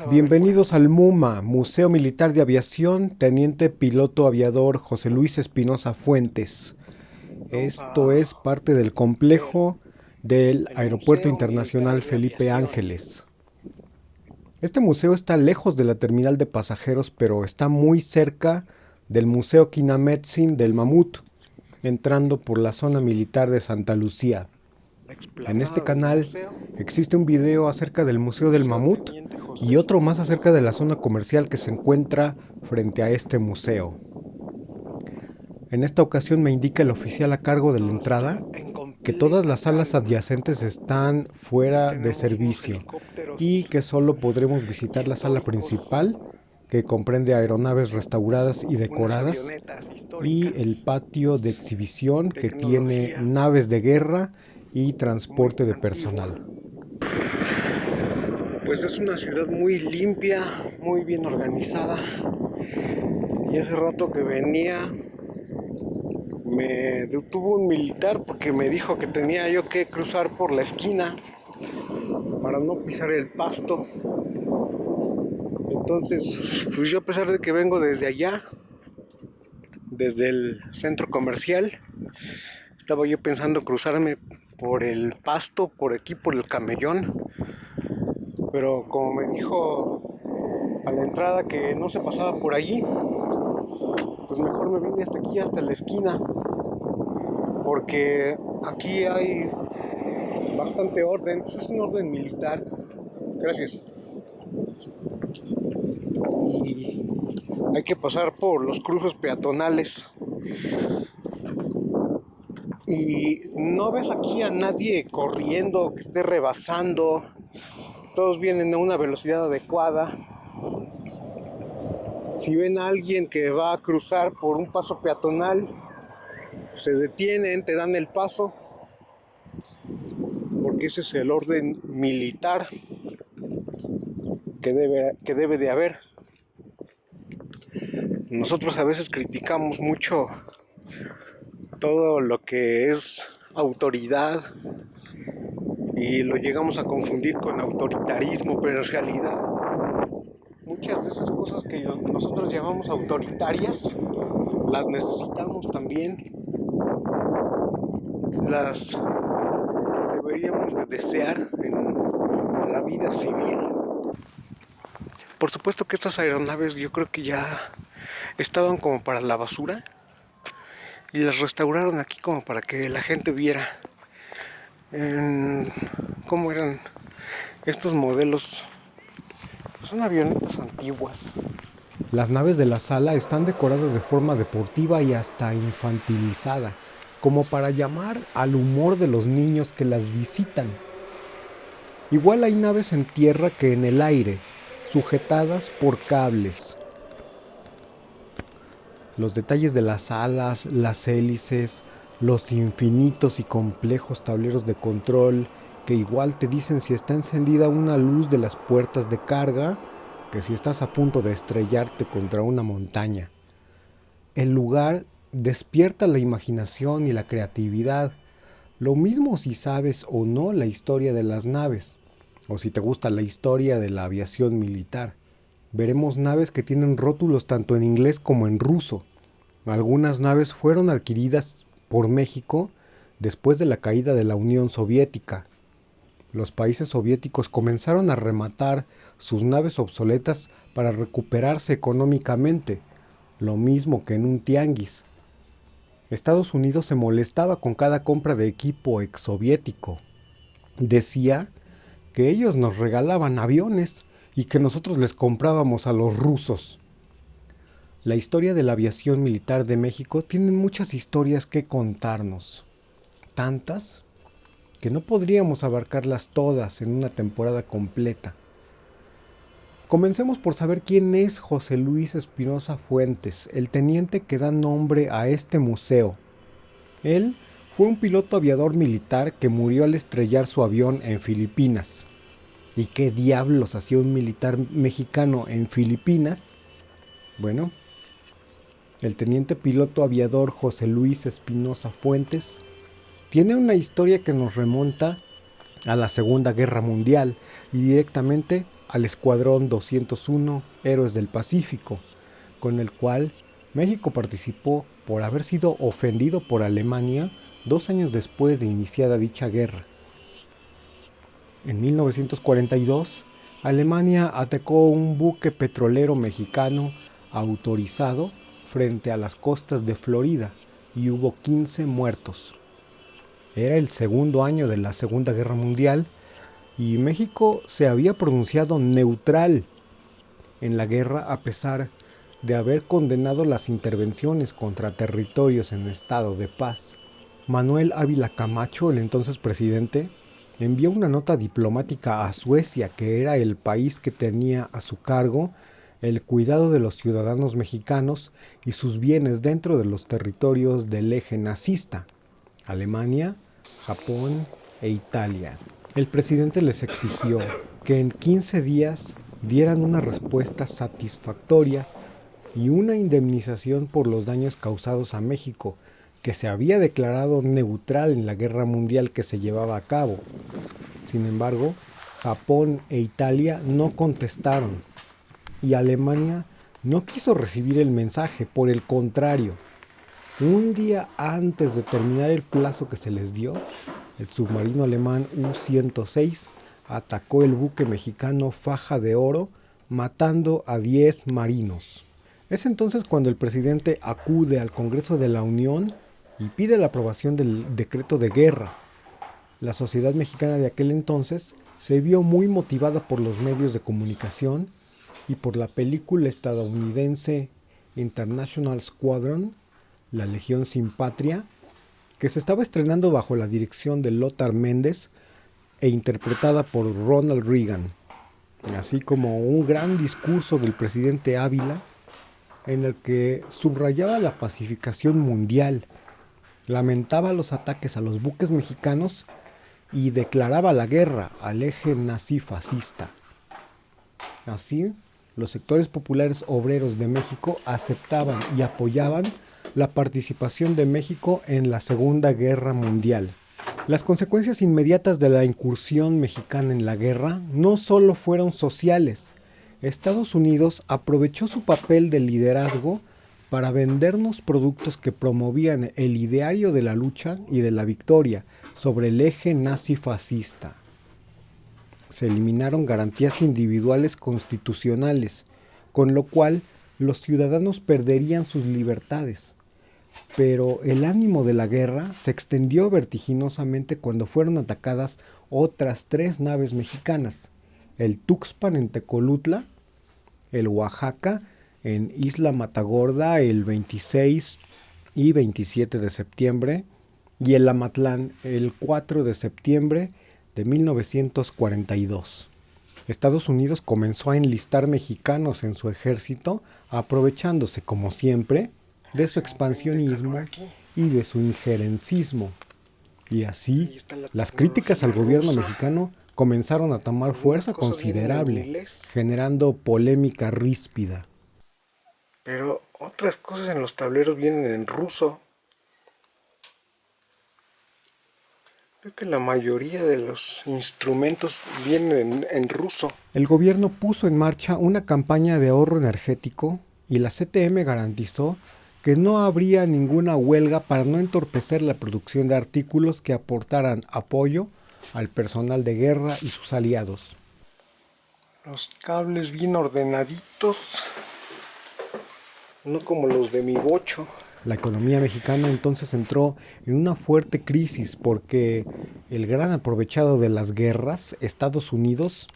Bienvenidos al MUMA, Museo Militar de Aviación, Teniente Piloto Aviador José Luis Espinosa Fuentes. Esto es parte del complejo del Aeropuerto Internacional Felipe Ángeles. Este museo está lejos de la terminal de pasajeros, pero está muy cerca del Museo Kinametsin del Mamut, entrando por la zona militar de Santa Lucía. En este canal existe un video acerca del Museo del Mamut y otro más acerca de la zona comercial que se encuentra frente a este museo. En esta ocasión me indica el oficial a cargo de la entrada que todas las salas adyacentes están fuera de servicio y que solo podremos visitar la sala principal, que comprende aeronaves restauradas y decoradas, y el patio de exhibición, que tiene naves de guerra y transporte de personal. Pues es una ciudad muy limpia, muy bien organizada. Y hace rato que venía me detuvo un militar porque me dijo que tenía yo que cruzar por la esquina para no pisar el pasto. Entonces, pues yo, a pesar de que vengo desde allá, desde el centro comercial, estaba yo pensando cruzarme por el pasto, por aquí, por el camellón. Pero como me dijo a la entrada que no se pasaba por allí, pues mejor me vine hasta aquí, hasta la esquina, porque aquí hay bastante orden. Pues es un orden militar. Gracias. Y hay que pasar por los cruces peatonales. Y no ves aquí a nadie corriendo, que esté rebasando. Todos vienen a una velocidad adecuada. Si ven a alguien que va a cruzar por un paso peatonal, se detienen, te dan el paso, porque ese es el orden militar que debe de haber. Nosotros a veces criticamos mucho todo lo que es autoridad y lo llegamos a confundir con autoritarismo, pero en realidad muchas de esas cosas que nosotros llamamos autoritarias las necesitamos también, las deberíamos de desear en la vida civil. Por supuesto que estas aeronaves yo creo que ya estaban como para la basura y las restauraron aquí como para que la gente viera cómo eran estos modelos. Son avionetas antiguas. Las naves de la sala están decoradas de forma deportiva y hasta infantilizada, como para llamar al humor de los niños que las visitan. Igual hay naves en tierra que en el aire, sujetadas por cables. Los detalles de las alas, las hélices, los infinitos y complejos tableros de control que igual te dicen si está encendida una luz de las puertas de carga que si estás a punto de estrellarte contra una montaña. El lugar despierta la imaginación y la creatividad. Lo mismo si sabes o no la historia de las naves, o si te gusta la historia de la aviación militar. Veremos naves que tienen rótulos tanto en inglés como en ruso. Algunas naves fueron adquiridas por México después de la caída de la Unión Soviética. Los países soviéticos comenzaron a rematar sus naves obsoletas para recuperarse económicamente, lo mismo que en un tianguis. Estados Unidos se molestaba con cada compra de equipo exsoviético. Decía que ellos nos regalaban aviones y que nosotros les comprábamos a los rusos. La historia de la aviación militar de México tiene muchas historias que contarnos. Tantas que no podríamos abarcarlas todas en una temporada completa. Comencemos por saber quién es José Luis Espinosa Fuentes, el teniente que da nombre a este museo. Él fue un piloto aviador militar que murió al estrellar su avión en Filipinas. ¿Y qué diablos hacía un militar mexicano en Filipinas? Bueno, el teniente piloto aviador José Luis Espinosa Fuentes tiene una historia que nos remonta a la Segunda Guerra Mundial y directamente al Escuadrón 201 Héroes del Pacífico, con el cual México participó por haber sido ofendido por Alemania 2 años después de iniciada dicha guerra. En 1942, Alemania atacó un buque petrolero mexicano autorizado frente a las costas de Florida y hubo 15 muertos. Era el segundo año de la Segunda Guerra Mundial y México se había pronunciado neutral en la guerra a pesar de haber condenado las intervenciones contra territorios en estado de paz. Manuel Ávila Camacho, el entonces presidente, envió una nota diplomática a Suecia, que era el país que tenía a su cargo el cuidado de los ciudadanos mexicanos y sus bienes dentro de los territorios del eje nazista, Alemania, Japón e Italia. El presidente les exigió que en 15 días dieran una respuesta satisfactoria y una indemnización por los daños causados a México, que se había declarado neutral en la guerra mundial que se llevaba a cabo. Sin embargo, Japón e Italia no contestaron y Alemania no quiso recibir el mensaje. Por el contrario, un día antes de terminar el plazo que se les dio, el submarino alemán U-106 atacó el buque mexicano Faja de Oro, matando a 10 marinos. Es entonces cuando el presidente acude al Congreso de la Unión y pide la aprobación del decreto de guerra. La sociedad mexicana de aquel entonces se vio muy motivada por los medios de comunicación y por la película estadounidense International Squadron, La Legión Sin Patria, que se estaba estrenando bajo la dirección de Lothar Méndez e interpretada por Ronald Reagan, así como un gran discurso del presidente Ávila en el que subrayaba la pacificación mundial, lamentaba los ataques a los buques mexicanos y declaraba la guerra al eje nazi-fascista. Así, los sectores populares obreros de México aceptaban y apoyaban la participación de México en la Segunda Guerra Mundial. Las consecuencias inmediatas de la incursión mexicana en la guerra no solo fueron sociales. Estados Unidos aprovechó su papel de liderazgo para vendernos productos que promovían el ideario de la lucha y de la victoria sobre el eje nazi-fascista. Se eliminaron garantías individuales constitucionales, con lo cual los ciudadanos perderían sus libertades. Pero el ánimo de la guerra se extendió vertiginosamente cuando fueron atacadas otras 3 naves mexicanas: el Tuxpan en Tecolutla, el Oaxaca en Isla Matagorda el 26 y 27 de septiembre y el Amatlán el 4 de septiembre de 1942. Estados Unidos comenzó a enlistar mexicanos en su ejército, aprovechándose, como siempre, de su expansionismo y de su injerencismo. Y así, las críticas al gobierno mexicano comenzaron a tomar fuerza considerable, generando polémica ríspida. Pero otras cosas en los tableros vienen en ruso. Creo que la mayoría de los instrumentos vienen en ruso. El gobierno puso en marcha una campaña de ahorro energético y la CTM garantizó que no habría ninguna huelga para no entorpecer la producción de artículos que aportaran apoyo al personal de guerra y sus aliados. Los cables bien ordenaditos, no como los de mi bocho. La economía mexicana entonces entró en una fuerte crisis porque el gran aprovechado de las guerras, Estados Unidos,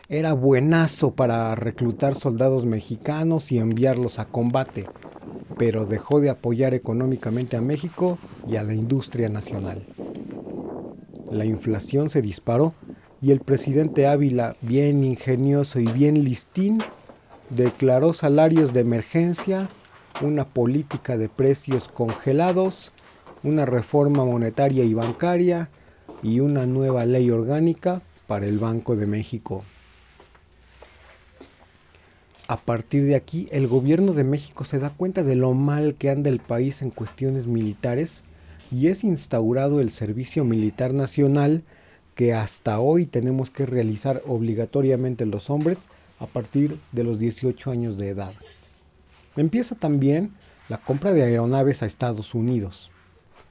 era buenazo para reclutar soldados mexicanos y enviarlos a combate, pero dejó de apoyar económicamente a México y a la industria nacional. La inflación se disparó y el presidente Ávila, bien ingenioso y bien listín, declaró salarios de emergencia, una política de precios congelados, una reforma monetaria y bancaria y una nueva ley orgánica para el Banco de México. A partir de aquí, el gobierno de México se da cuenta de lo mal que anda el país en cuestiones militares y es instaurado el Servicio Militar Nacional que hasta hoy tenemos que realizar obligatoriamente los hombres a partir de los 18 años de edad. Empieza también la compra de aeronaves a Estados Unidos.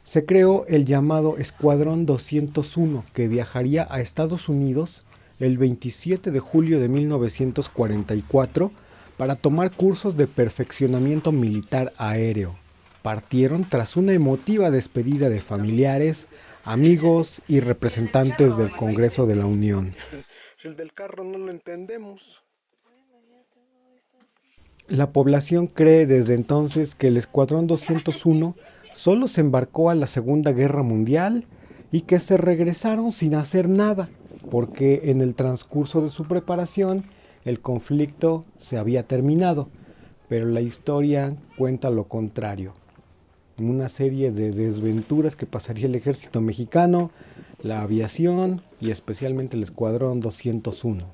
Se creó el llamado Escuadrón 201, que viajaría a Estados Unidos el 27 de julio de 1944 para tomar cursos de perfeccionamiento militar aéreo. Partieron tras una emotiva despedida de familiares, amigos y representantes del Congreso de la Unión. Si el del carro no lo entendemos. La población cree desde entonces que el Escuadrón 201 solo se embarcó a la Segunda Guerra Mundial y que se regresaron sin hacer nada, porque en el transcurso de su preparación el conflicto se había terminado, pero la historia cuenta lo contrario. Una serie de desventuras que pasaría el ejército mexicano, la aviación y especialmente el Escuadrón 201.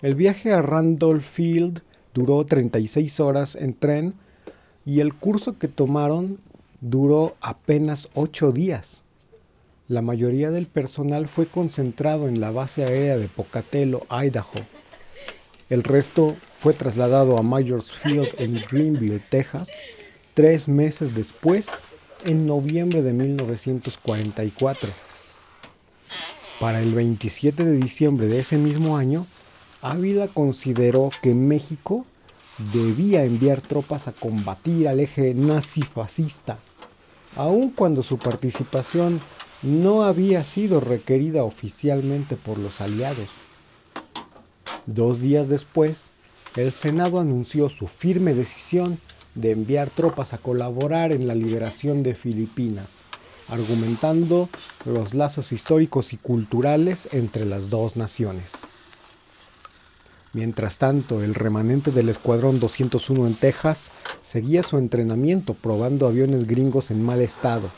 El viaje a Randolph Field duró 36 horas en tren y el curso que tomaron duró apenas 8 días. La mayoría del personal fue concentrado en la base aérea de Pocatello, Idaho. El resto fue trasladado a Myers Field en Greenville, Texas, 3 meses después, en noviembre de 1944. Para el 27 de diciembre de ese mismo año, Ávila consideró que México debía enviar tropas a combatir al eje nazi-fascista, aun cuando su participación no había sido requerida oficialmente por los aliados. 2 días después, el Senado anunció su firme decisión de enviar tropas a colaborar en la liberación de Filipinas, argumentando los lazos históricos y culturales entre las dos naciones. Mientras tanto, el remanente del Escuadrón 201 en Texas seguía su entrenamiento probando aviones gringos en mal estado.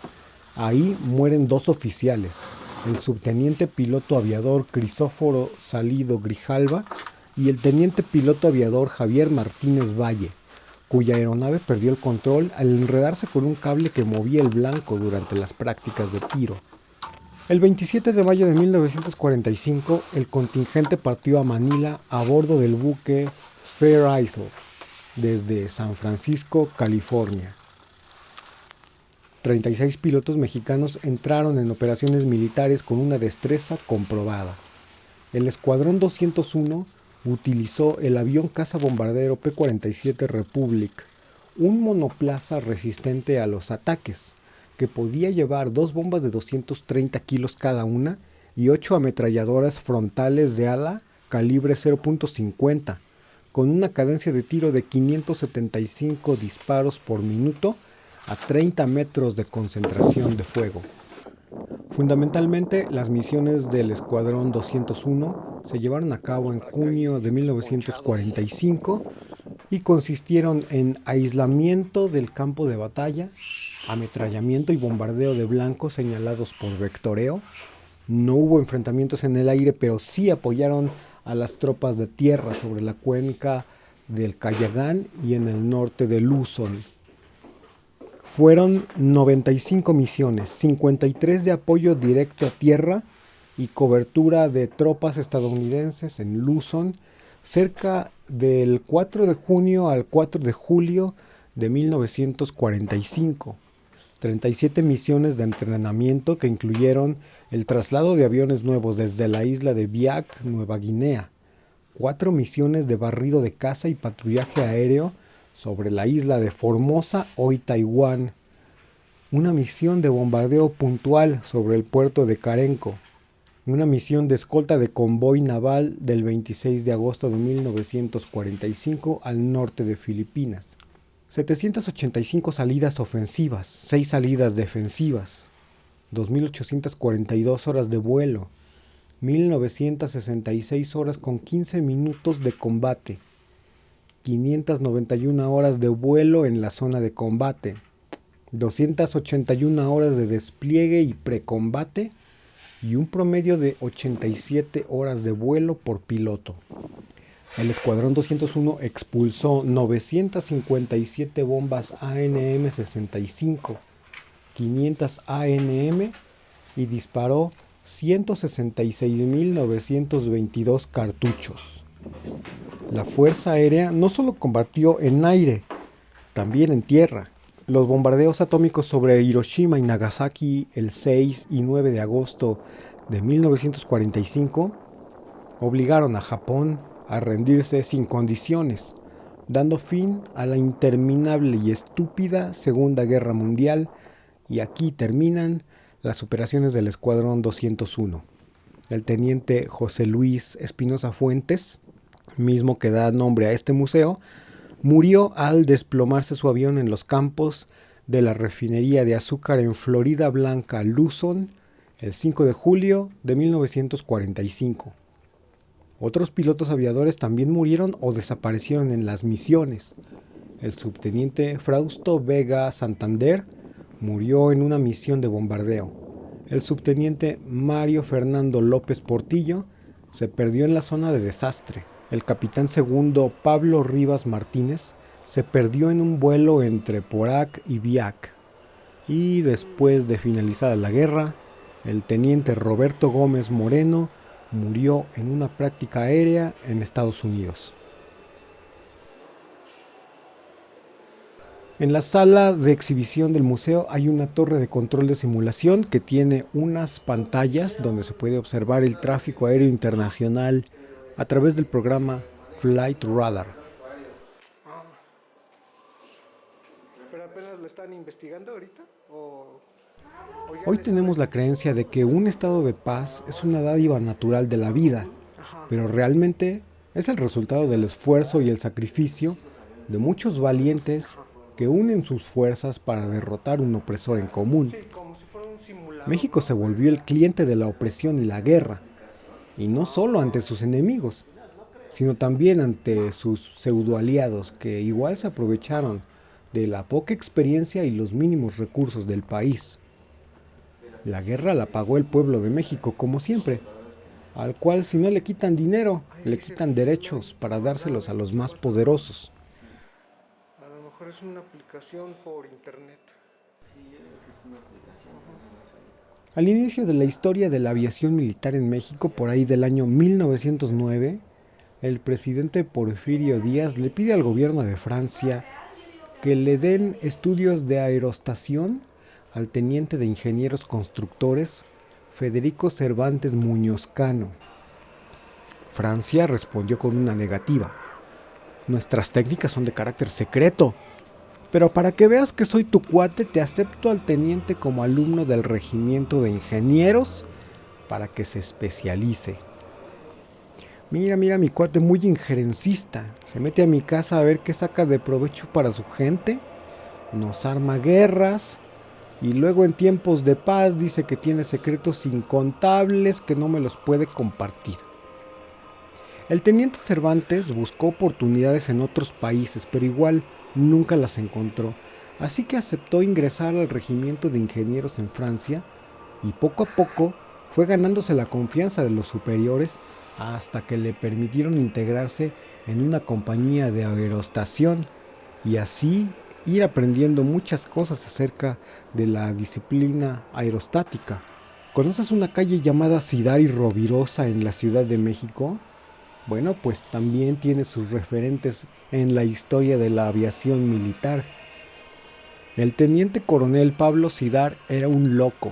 Ahí mueren 2 oficiales, el subteniente piloto aviador Crisóforo Salido Grijalva y el teniente piloto aviador Javier Martínez Valle, cuya aeronave perdió el control al enredarse con un cable que movía el blanco durante las prácticas de tiro. El 27 de mayo de 1945, el contingente partió a Manila a bordo del buque Fair Isle, desde San Francisco, California. 36 pilotos mexicanos entraron en operaciones militares con una destreza comprobada. El Escuadrón 201 utilizó el avión caza bombardero P-47 Republic, un monoplaza resistente a los ataques, que podía llevar 2 bombas de 230 kilos cada una y 8 ametralladoras frontales de ala calibre 0.50, con una cadencia de tiro de 575 disparos por minuto a 30 metros de concentración de fuego. Fundamentalmente, las misiones del Escuadrón 201 se llevaron a cabo en junio de 1945 y consistieron en aislamiento del campo de batalla, ametrallamiento y bombardeo de blancos señalados por vectoreo. No hubo enfrentamientos en el aire, pero sí apoyaron a las tropas de tierra sobre la cuenca del Cayagán y en el norte de Luzon. Fueron 95 misiones, 53 de apoyo directo a tierra y cobertura de tropas estadounidenses en Luzon, cerca del 4 de junio al 4 de julio de 1945. 37 misiones de entrenamiento que incluyeron el traslado de aviones nuevos desde la isla de Biak, Nueva Guinea, 4 misiones de barrido de caza y patrullaje aéreo sobre la isla de Formosa, hoy Taiwán, una misión de bombardeo puntual sobre el puerto de Carenco, una misión de escolta de convoy naval del 26 de agosto de 1945 al norte de Filipinas, 785 salidas ofensivas, 6 salidas defensivas, 2.842 horas de vuelo, 1.966 horas con 15 minutos de combate, 591 horas de vuelo en la zona de combate, 281 horas de despliegue y precombate y un promedio de 87 horas de vuelo por piloto. El Escuadrón 201 expulsó 957 bombas ANM-65, 500 ANM y disparó 166.922 cartuchos. La Fuerza Aérea no solo combatió en aire, también en tierra. Los bombardeos atómicos sobre Hiroshima y Nagasaki el 6 y 9 de agosto de 1945 obligaron a Japón a rendirse sin condiciones, dando fin a la interminable y estúpida Segunda Guerra Mundial, y aquí terminan las operaciones del Escuadrón 201. El teniente José Luis Espinosa Fuentes, mismo que da nombre a este museo, murió al desplomarse su avión en los campos de la refinería de azúcar en Florida Blanca, Luzon, el 5 de julio de 1945. Otros pilotos aviadores también murieron o desaparecieron en las misiones. El subteniente Frausto Vega Santander murió en una misión de bombardeo. El subteniente Mario Fernando López Portillo se perdió en la zona de desastre. El capitán segundo Pablo Rivas Martínez se perdió en un vuelo entre Porac y Biak. Y después de finalizada la guerra, el teniente Roberto Gómez Moreno murió en una práctica aérea en Estados Unidos. En la sala de exhibición del museo hay una torre de control de simulación que tiene unas pantallas donde se puede observar el tráfico aéreo internacional a través del programa Flight Radar. ¿Pero apenas lo están investigando ahorita? Hoy tenemos la creencia de que un estado de paz es una dádiva natural de la vida, pero realmente es el resultado del esfuerzo y el sacrificio de muchos valientes que unen sus fuerzas para derrotar un opresor en común. México se volvió el cliente de la opresión y la guerra, y no solo ante sus enemigos, sino también ante sus pseudoaliados que igual se aprovecharon de la poca experiencia y los mínimos recursos del país. La guerra la pagó el pueblo de México, como siempre, al cual si no le quitan dinero, le quitan derechos para dárselos a los más poderosos. A lo mejor es una aplicación por internet. Al inicio de la historia de la aviación militar en México, por ahí del año 1909, el presidente Porfirio Díaz le pide al gobierno de Francia que le den estudios de aerostación al teniente de ingenieros constructores Federico Cervantes Muñoz Cano. Francia respondió con una negativa. Nuestras técnicas son de carácter secreto, pero para que veas que soy tu cuate, te acepto al teniente como alumno del regimiento de ingenieros para que se especialice. Mira, mi cuate muy injerencista. Se mete a mi casa a ver qué saca de provecho para su gente, nos arma guerras y luego en tiempos de paz dice que tiene secretos incontables que no me los puede compartir. El teniente Cervantes buscó oportunidades en otros países, pero igual nunca las encontró, así que aceptó ingresar al regimiento de ingenieros en Francia y poco a poco fue ganándose la confianza de los superiores hasta que le permitieron integrarse en una compañía de aerostación y así ir aprendiendo muchas cosas acerca de la disciplina aerostática. ¿Conoces una calle llamada Cydar y Rovirosa en la Ciudad de México? Bueno, pues también tiene sus referentes en la historia de la aviación militar. El teniente coronel Pablo Cydar era un loco.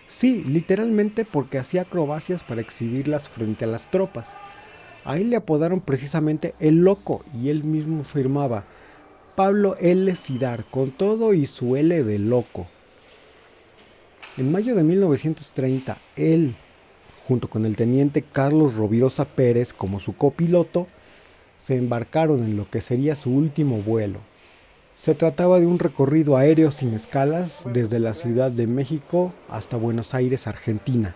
Sí, literalmente porque hacía acrobacias para exhibirlas frente a las tropas. A él le apodaron precisamente el loco y él mismo firmaba Pablo L. Cydar con todo y su L de loco. En mayo de 1930, él, junto con el teniente Carlos Rovirosa Pérez como su copiloto, se embarcaron en lo que sería su último vuelo. Se trataba de un recorrido aéreo sin escalas desde la Ciudad de México hasta Buenos Aires, Argentina.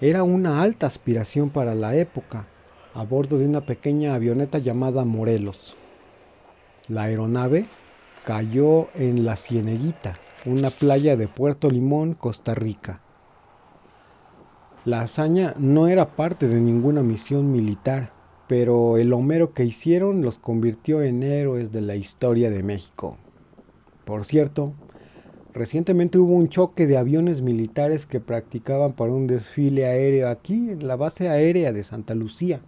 Era una alta aspiración para la época, a bordo de una pequeña avioneta llamada Morelos. La aeronave cayó en La Cieneguita, una playa de Puerto Limón, Costa Rica. La hazaña no era parte de ninguna misión militar, pero el Homero que hicieron los convirtió en héroes de la historia de México. Por cierto, Recientemente hubo un choque de aviones militares que practicaban para un desfile aéreo aquí en la base aérea de Santa Lucía.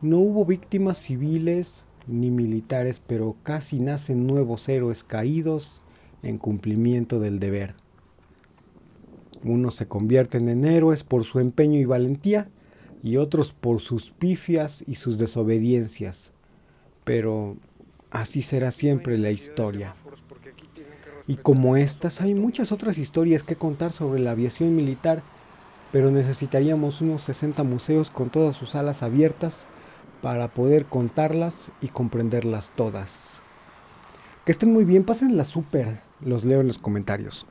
No hubo víctimas civiles ni militares, pero casi nacen nuevos héroes caídos en cumplimiento del deber. Unos se convierten en héroes por su empeño y valentía, y otros por sus pifias y sus desobediencias. Pero así será siempre la historia. Y como estas, hay muchas otras historias que contar sobre la aviación militar, pero necesitaríamos unos 60 museos con todas sus salas abiertas para poder contarlas y comprenderlas todas. Que estén muy bien, pásenla súper, los leo en los comentarios.